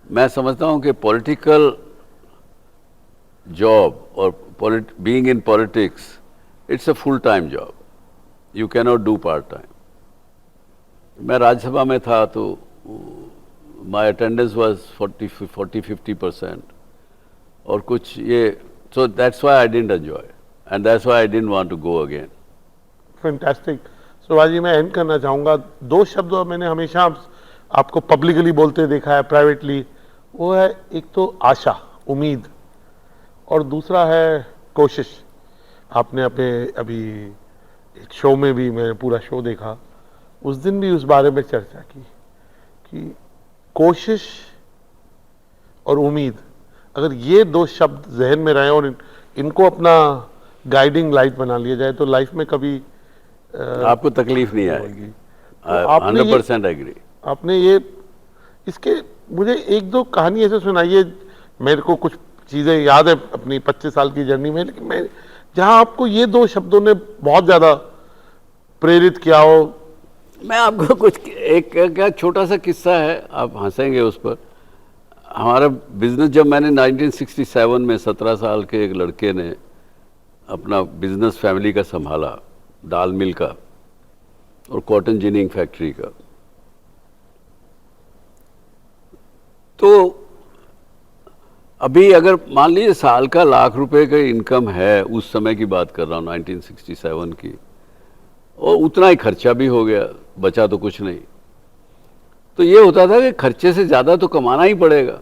मैं समझता हूँ कि पॉलिटिकल जॉब और being in politics, it's a full time job, you can not do part time. मैं राज्यसभा में था तो माई अटेंडेंस वाज 40-50%, और कुछ ये, so that's why I didn't enjoy and that's why I didn't want to go again. Fantastic. Subhash ji, मैं end करना चाहूँगा, दो शब्द मैंने हमेशा आपको पब्लिकली बोलते देखा है, प्राइवेटली, वो है एक तो आशा, उम्मीद, और दूसरा है कोशिश। आपने अपने अभी एक शो में भी, मैंने पूरा शो देखा, उस दिन भी उस बारे में चर्चा की कि कोशिश और उम्मीद, अगर ये दो शब्द जहन में रहे और इनको अपना गाइडिंग लाइट बना लिया जाए तो लाइफ में कभी आपको तकलीफ नहीं आएगी। आपने 100% एग्री। आपने ये इसके मुझे एक दो कहानी ऐसे सुनाइए। मेरे को कुछ चीज़ें याद है अपनी 25 साल की जर्नी में, लेकिन मैं जहां आपको ये दो शब्दों ने बहुत ज़्यादा प्रेरित किया हो। मैं आपको कुछ एक क्या छोटा सा किस्सा है, आप हंसेंगे उस पर। हमारा बिजनेस, जब मैंने 1967 में 17 साल के एक लड़के ने अपना बिजनेस फैमिली का संभाला, दाल मिल का और कॉटन जिनिंग फैक्ट्री का, तो अभी अगर मान लीजिए साल का ₹1,00,000 का इनकम है, उस समय की बात कर रहा हूँ 1967 की, और उतना ही खर्चा भी हो गया, बचा तो कुछ नहीं। तो ये होता था कि खर्चे से ज़्यादा तो कमाना ही पड़ेगा,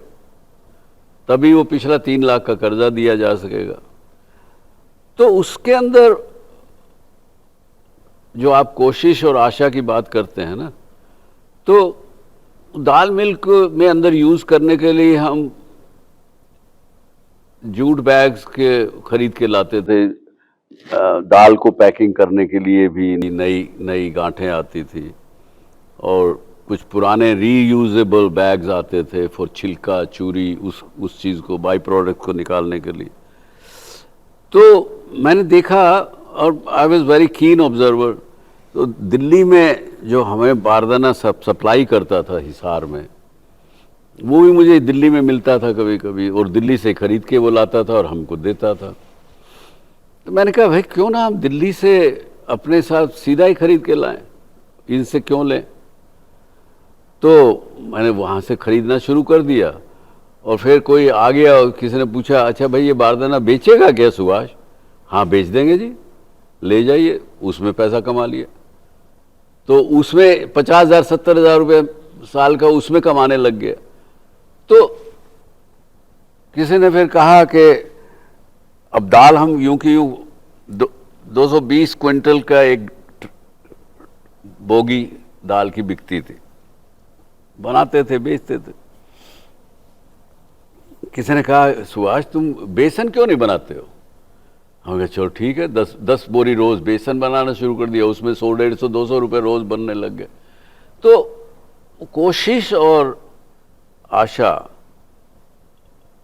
तभी वो पिछला 3 लाख का कर्जा दिया जा सकेगा। तो उसके अंदर जो आप कोशिश और आशा की बात करते हैं ना, तो दाल मिल्क में अंदर यूज़ करने के लिए हम जूट बैग्स के खरीद के लाते थे, दाल को पैकिंग करने के लिए भी नई नई गांठें आती थी, और कुछ पुराने रीयूजेबल बैग्स आते थे फॉर छिलका चूरी, उस चीज़ को, बाई प्रोडक्ट को निकालने के लिए। तो मैंने देखा, और I was very keen observer, तो दिल्ली में जो हमें बारदाना सप्लाई करता था हिसार में, वो भी मुझे दिल्ली में मिलता था कभी कभी, और दिल्ली से खरीद के वो लाता था और हमको देता था। तो मैंने कहा भाई क्यों ना हम दिल्ली से अपने साथ सीधा ही खरीद के लाएं, इनसे क्यों लें। तो मैंने वहाँ से खरीदना शुरू कर दिया, और फिर कोई आ गया और किसी ने पूछा, अच्छा भाई ये बारदाना बेचेगा क्या सुभाष? हाँ बेच देंगे जी, ले जाइए, उसमें पैसा कमा लिया। तो उसमें 50,000 70,000 रुपये साल का उसमें कमाने लग गया। तो किसी ने फिर कहा कि अब दाल हम यूं की यूं 220 क्विंटल का एक बोगी दाल की बिकती थी, बनाते थे, बेचते थे। किसी ने कहा सुभाष तुम बेसन क्यों नहीं बनाते हो? हम कहा चलो ठीक है, 10 बोरी रोज बेसन बनाना शुरू कर दिया, उसमें 100 150 200 रुपये रोज बनने लग गए। तो कोशिश और आशा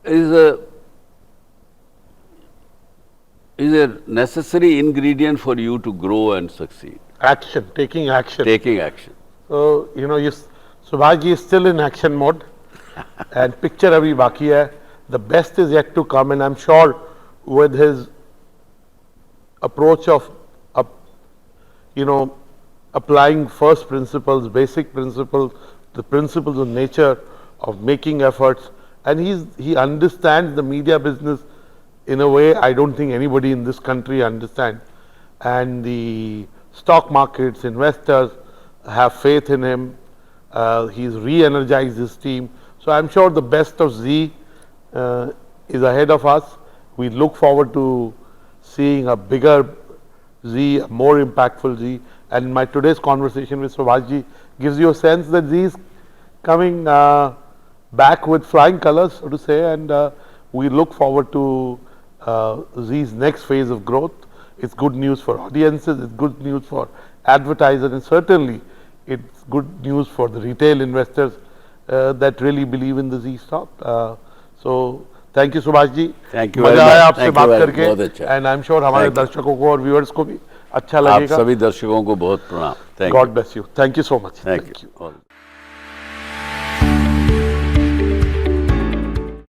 is is a necessary ingredient for you to grow and succeed. Action, taking action. Taking action. So, you know, Subhash ji is still in action mode and picture abhi baki hai. The best is yet to come, and I'm sure with his approach of, you know, applying first principles, basic principles, the principles of nature of making efforts, and he understands the media business in a way I don't think anybody in this country understands. And the stock markets, investors have faith in him. He's re-energized his team. So I'm sure the best of Z is ahead of us. We look forward to seeing a bigger Z, a more impactful Z. And my today's conversation with Subhash ji gives you a sense that Z is coming back with flying colors, so to say, and we look forward to Z's next phase of growth. It's good news for audiences, it's good news for advertisers, and certainly it's good news for the retail investors that really believe in the Z stock. So thank you Subhash ji. Thank you मजा very आया much. आपसे Thank बात you very- करके, बहुत अच्छा। and I'm sure हमारे Thank you. दर्शकों को और व्यूअर्स को भी अच्छा आप लगेगा. सभी दर्शकों को बहुत प्रणाम. Thank God you. bless you. Thank you so much. Thank you. All.